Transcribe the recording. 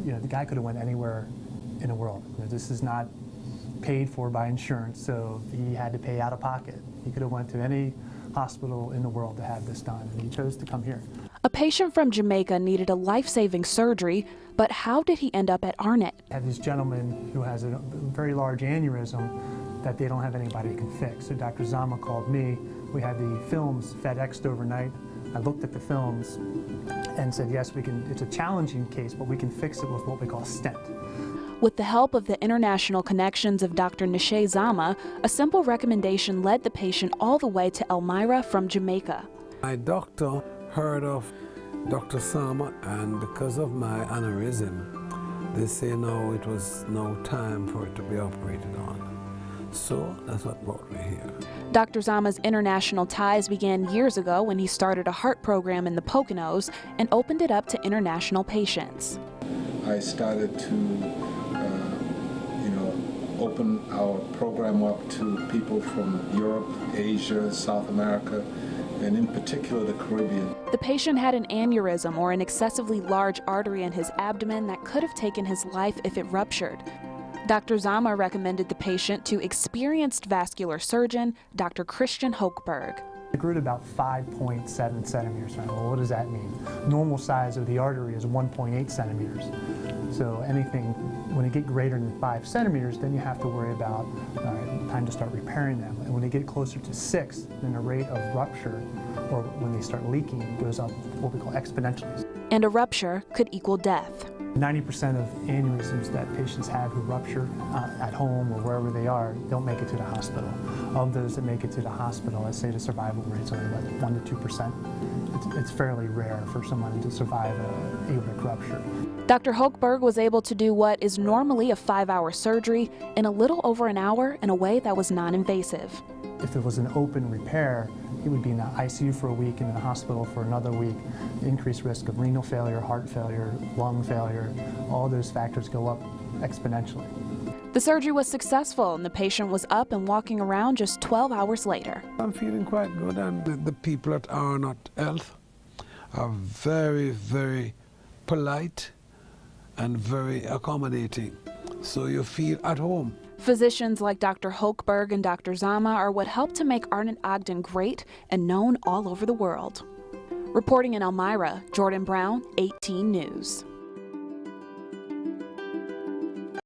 the guy could have went anywhere in the world. This is not paid for by insurance, so he had to pay out of pocket. He could have went to any hospital in the world to have this done, and he chose to come here. A patient from Jamaica needed a life-saving surgery, but how did he end up at Arnett? I have this gentleman who has a very large aneurysm that they don't have anybody who can fix. So Dr. Zama called me. We had the films FedExed overnight. I looked at the films and said, yes, we can. It's a challenging case, but we can fix it with what we call a stent. With the help of the international connections of Dr. Nishe Zama, a simple recommendation led the patient all the way to Elmira from Jamaica. My doctor heard of Dr. Zama, and because of my aneurysm, they say no, it was no time for it to be operated on. So that's what brought me here. Dr. Zama's international ties began years ago when he started a heart program in the Poconos and opened it up to international patients. I started to open our program up to people from Europe, Asia, South America, and in particular the Caribbean. The patient had an aneurysm, or an excessively large artery in his abdomen that could have taken his life if it ruptured. Dr. Zama recommended the patient to experienced vascular surgeon, Dr. Christian Hochberg. It grew to about 5.7 centimeters. Well, what does that mean? Normal size of the artery is 1.8 centimeters. So anything, when it get greater than 5 centimeters, then you have to worry about time to start repairing them. And when they get closer to 6, then the rate of rupture, or when they start leaking, goes up what we call exponentially. And a rupture could equal death. 90% of aneurysms that patients have who rupture at home or wherever they are don't make it to the hospital. Of those that make it to the hospital, I say the survival rate is only about 1 to 2%. It's fairly rare for someone to survive an aortic rupture. Dr. Hochberg was able to do what is normally a 5-hour surgery in a little over an hour in a way that was non-invasive. If it was an open repair, he would be in the ICU for a week and in the hospital for another week. Increased risk of renal failure, heart failure, lung failure, all those factors go up exponentially. The surgery was successful and the patient was up and walking around just 12 hours later. I'm feeling quite good, and the people at Arnott Health are very, very polite and very accommodating, so you feel at home. Physicians like Dr. Hochberg and Dr. Zama are what helped to make Arnott Ogden great and known all over the world. Reporting in Elmira, Jordan Brown, 18 News.